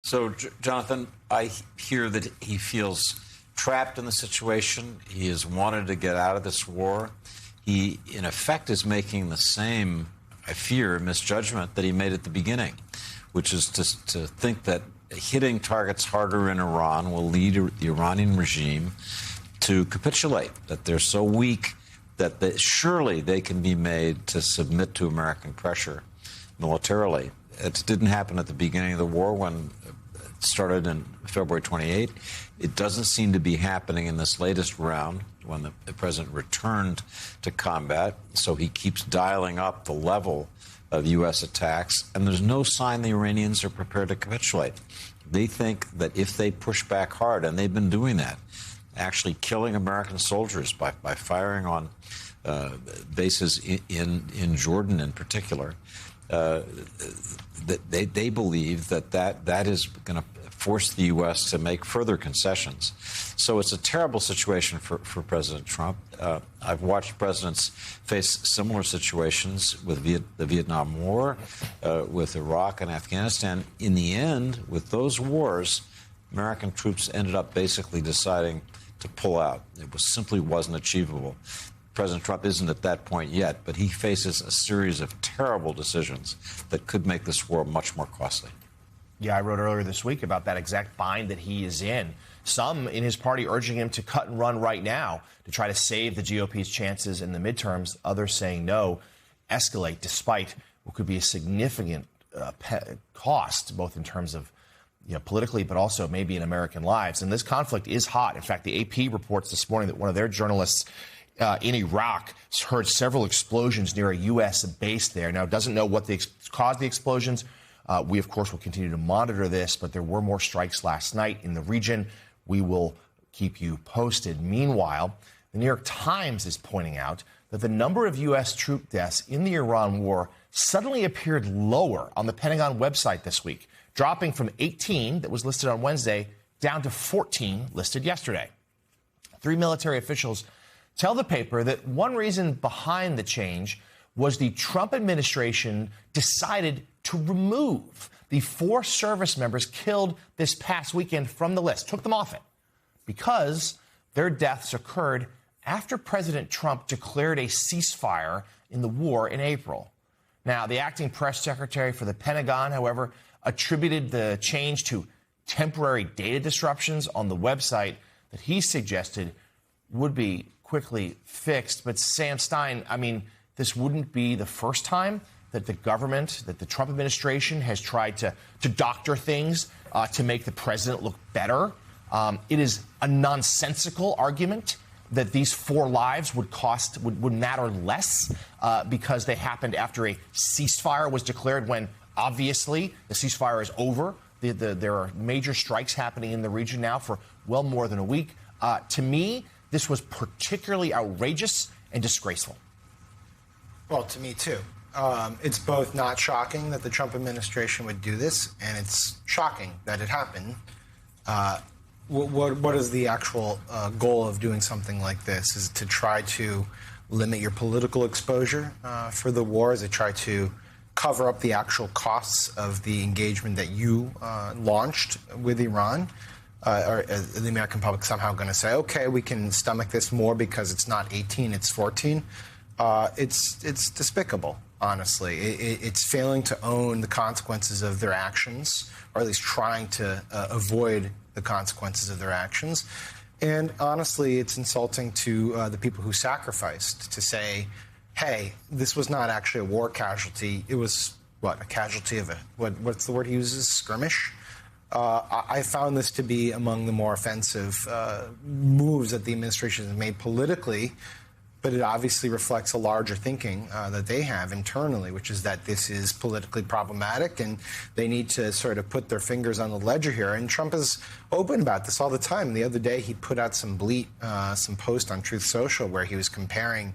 So, Jonathan, I hear that he feels trapped in the situation. He has wanted to get out of this war. He, in effect, is making the same, I fear, misjudgment that he made at the beginning, which is to think that hitting targets harder in Iran will lead the Iranian regime to capitulate, that they're so weak that surely they can be made to submit to American pressure militarily. It didn't happen at the beginning of the war when it started in February 28. It doesn't seem to be happening in this latest round when the president returned to combat. So he keeps dialing up the level of U.S. attacks, and there's no sign the Iranians are prepared to capitulate. They think that if they push back hard, and they've been doing that, actually killing American soldiers by firing on bases in Jordan in particular, that they believe that is going to force the U.S. to make further concessions. So it's a terrible situation for President Trump. I've watched presidents face similar situations with the Vietnam War, with Iraq and Afghanistan. In the end, with those wars, American troops ended up basically deciding to pull out. It simply wasn't achievable. President Trump isn't at that point yet, but he faces a series of terrible decisions that could make this war much more costly. Yeah, I wrote earlier this week about that exact bind that he is in. Some in his party urging him to cut and run right now to try to save the GOP's chances in the midterms. Others saying no, escalate despite what could be a significant cost, both in terms of politically, but also maybe in American lives. And this conflict is hot. In fact, the AP reports this morning that one of their journalists in Iraq heard several explosions near a U.S. base there. Now, doesn't know what caused the explosions. We, of course, will continue to monitor this, but there were more strikes last night in the region. We will keep you posted. Meanwhile, the New York Times is pointing out that the number of U.S. troop deaths in the Iran war suddenly appeared lower on the Pentagon website this week, dropping from 18 that was listed on Wednesday down to 14 listed yesterday. 3 military officials tell the paper that one reason behind the change was the Trump administration decided to remove the 4 service members killed this past weekend from the list, took them off it, because their deaths occurred after President Trump declared a ceasefire in the war in April. Now, the acting press secretary for the Pentagon, however, attributed the change to temporary data disruptions on the website that he suggested would be quickly fixed. But Sam Stein, I mean, this wouldn't be the first time that the government, that the Trump administration has tried to doctor things to make the president look better. It is a nonsensical argument that these 4 lives would matter less because they happened after a ceasefire was declared, when obviously the ceasefire is over. There are major strikes happening in the region now for well more than a week. To me, this was particularly outrageous and disgraceful. Well, to me, too. It's both not shocking that the Trump administration would do this, and it's shocking that it happened. What is the actual goal of doing something like this? Is it to try to limit your political exposure for the war? Is it try to cover up the actual costs of the engagement that you launched with Iran? Or is the American public somehow going to say, okay, we can stomach this more because it's not 18, it's 14? It's despicable, honestly. It's failing to own the consequences of their actions, or at least trying to avoid the consequences of their actions. And honestly, it's insulting to the people who sacrificed to say, hey, this was not actually a war casualty. It was, a casualty of what's the word he uses, skirmish? I found this to be among the more offensive moves that the administration has made politically, but it obviously reflects a larger thinking that they have internally, which is that this is politically problematic and they need to sort of put their fingers on the ledger here. And Trump is open about this all the time. The other day, he put out some post on Truth Social where he was comparing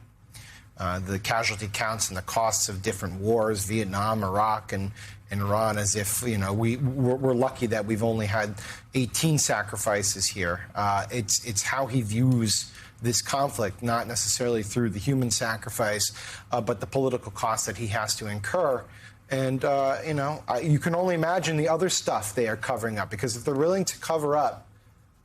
the casualty counts and the costs of different wars, Vietnam, Iraq, and Iran, as if, we're lucky that we've only had 18 sacrifices here. It's how he views this conflict, not necessarily through the human sacrifice, but the political cost that he has to incur. And, you can only imagine the other stuff they are covering up, because if they're willing to cover up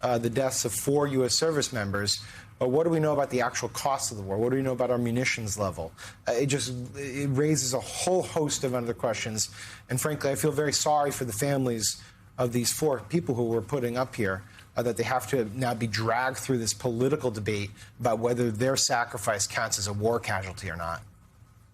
the deaths of 4 U.S. service members, what do we know about the actual cost of the war? What do we know about our munitions level? It raises a whole host of other questions. And frankly, I feel very sorry for the families of these 4 people who we're putting up here, that they have to now be dragged through this political debate about whether their sacrifice counts as a war casualty or not.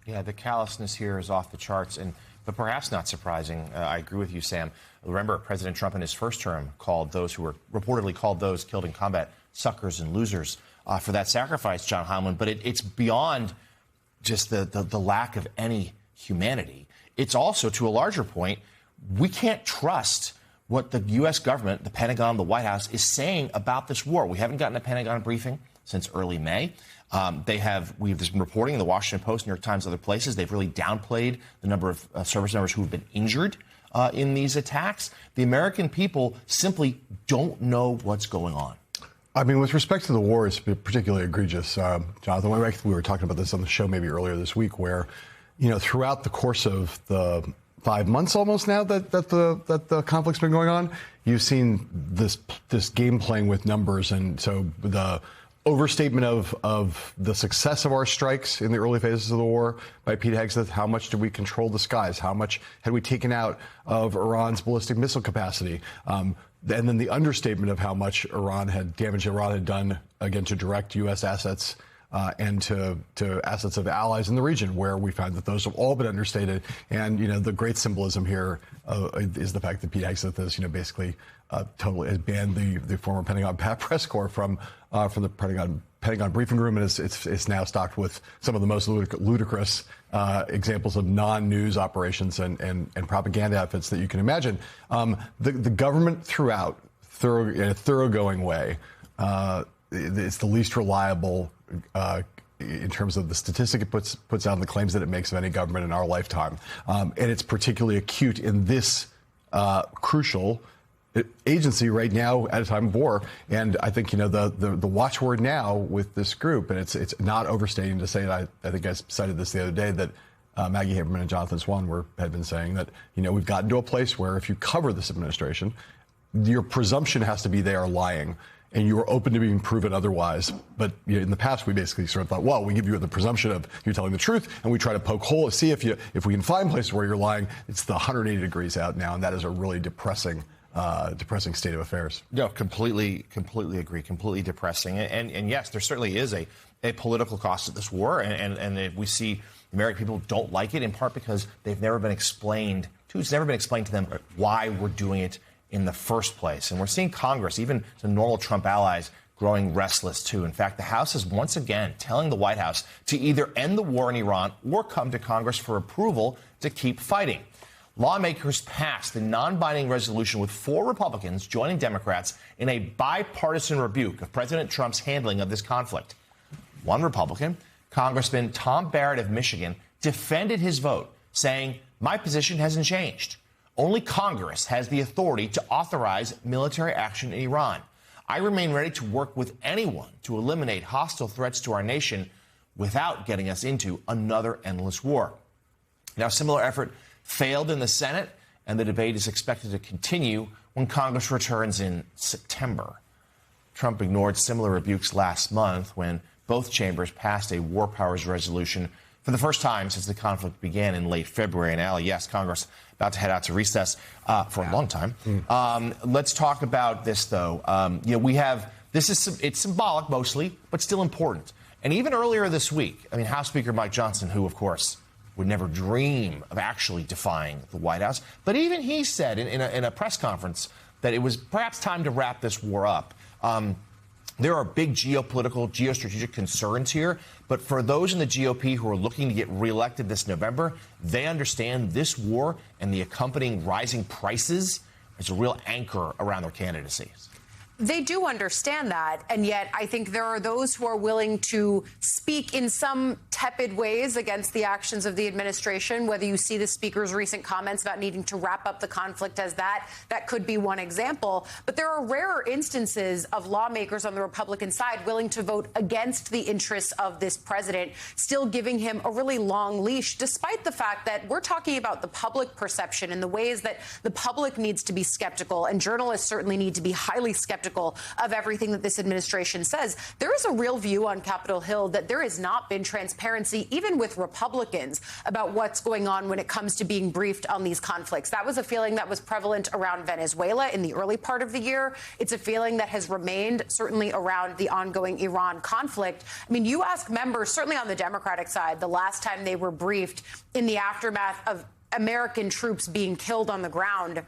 Yeah, the callousness here is off the charts, but perhaps not surprising. I agree with you, Sam. Remember, President Trump in his first term called those who were reportedly called those killed in combat suckers and losers for that sacrifice, John Heilemann. But it's beyond just the lack of any humanity. It's also, to a larger point, we can't trust what the U.S. government, the Pentagon, the White House is saying about this war. We haven't gotten a Pentagon briefing since early May. We've been reporting in the Washington Post, New York Times, other places. They've really downplayed the number of service members who have been injured in these attacks. The American people simply don't know what's going on. I mean, with respect to the war, it's particularly egregious. Jonathan, we were talking about this on the show maybe earlier this week, where, throughout the course of the 5 months almost now that the conflict's been going on, you've seen this game playing with numbers. And so the overstatement of the success of our strikes in the early phases of the war by Pete Hegseth. How much did we control the skies? How much had we taken out of Iran's ballistic missile capacity? And then the understatement of how much damage Iran had done, again, to direct U.S. assets and to assets of allies in the region, where we found that those have all been understated. And, the great symbolism here is the fact that Pete Hegseth has, basically totally has banned the former Pentagon press corps from the Pentagon briefing room, and it's now stocked with some of the most ludicrous examples of non-news operations and propaganda outfits that you can imagine. The government throughout, in a thoroughgoing way, it's the least reliable in terms of the statistic it puts out and the claims that it makes of any government in our lifetime. And it's particularly acute in this crucial agency right now at a time of war. And I think, the watchword now with this group, and it's not overstating to say, and I think I cited this the other day, that Maggie Haberman and Jonathan Swan had been saying that, we've gotten to a place where if you cover this administration, your presumption has to be they are lying, and you are open to being proven otherwise. But in the past, we basically sort of thought, well, we give you the presumption of you're telling the truth, and we try to poke holes, see if we can find places where you're lying. It's the 180 degrees out now, and that is a really depressing state of affairs. No, completely agree. Completely depressing. And yes, there certainly is a political cost of this war, and we see American people don't like it, in part because it's never been explained to them why we're doing it in the first place. And we're seeing Congress, even some normal Trump allies, growing restless, too. In fact, the House is once again telling the White House to either end the war in Iran or come to Congress for approval to keep fighting. Lawmakers passed a non-binding resolution with 4 Republicans joining Democrats in a bipartisan rebuke of President Trump's handling of this conflict. One Republican, Congressman Tom Barrett of Michigan, defended his vote, saying, "My position hasn't changed. Only Congress has the authority to authorize military action in Iran. I remain ready to work with anyone to eliminate hostile threats to our nation without getting us into another endless war." Now, a similar effort failed in the Senate, and the debate is expected to continue when Congress returns in September. Trump ignored similar rebukes last month when both chambers passed a war powers resolution for the first time since the conflict began in late February. And Ali, yes, Congress about to head out to recess for a long time. Let's talk about this, though. It's symbolic mostly, but still important. And even earlier this week, House Speaker Mike Johnson, who, of course, would never dream of actually defying the White House, but even he said in a press conference that it was perhaps time to wrap this war up. There are big geopolitical, geostrategic concerns here, but for those in the GOP who are looking to get reelected this November, they understand this war and the accompanying rising prices is a real anchor around their candidacies. They do understand that, and yet I think there are those who are willing to speak in some tepid ways against the actions of the administration, whether you see the speaker's recent comments about needing to wrap up the conflict as that could be one example. But there are rarer instances of lawmakers on the Republican side willing to vote against the interests of this president, still giving him a really long leash, despite the fact that we're talking about the public perception and the ways that the public needs to be skeptical, and journalists certainly need to be highly skeptical of everything that this administration says. There is a real view on Capitol Hill that there has not been transparency, even with Republicans, about what's going on when it comes to being briefed on these conflicts. That was a feeling that was prevalent around Venezuela in the early part of the year. It's a feeling that has remained certainly around the ongoing Iran conflict. I mean, you ask members, certainly on the Democratic side, the last time they were briefed in the aftermath of American troops being killed on the ground,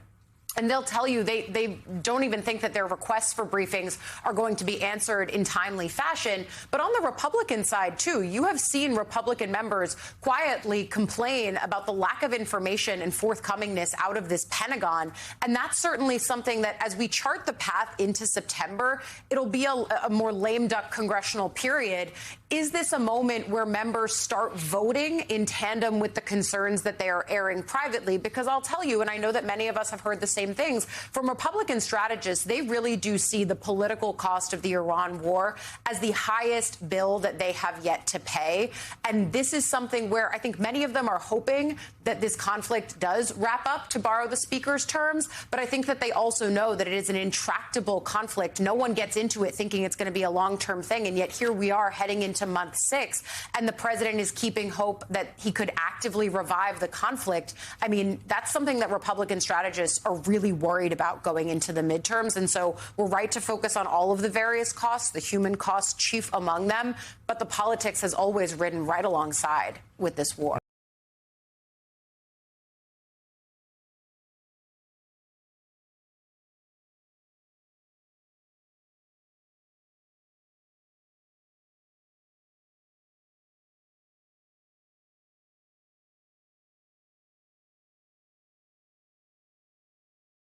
and they'll tell you they don't even think that their requests for briefings are going to be answered in timely fashion. But on the Republican side, too, you have seen Republican members quietly complain about the lack of information and forthcomingness out of this Pentagon. And that's certainly something that, as we chart the path into September, it'll be a more lame duck congressional period. Is this a moment where members start voting in tandem with the concerns that they are airing privately? Because I'll tell you, and I know that many of us have heard the same things from Republican strategists, they really do see the political cost of the Iran war as the highest bill that they have yet to pay. And this is something where I think many of them are hoping that this conflict does wrap up, to borrow the speaker's terms. But I think that they also know that it is an intractable conflict. No one gets into it thinking it's going to be a long-term thing. And yet here we are heading into month 6, and the president is keeping hope that he could actively revive the conflict. I mean, that's something that Republican strategists are really worried about going into the midterms. And so we're right to focus on all of the various costs, the human costs chief among them. But the politics has always ridden right alongside with this war.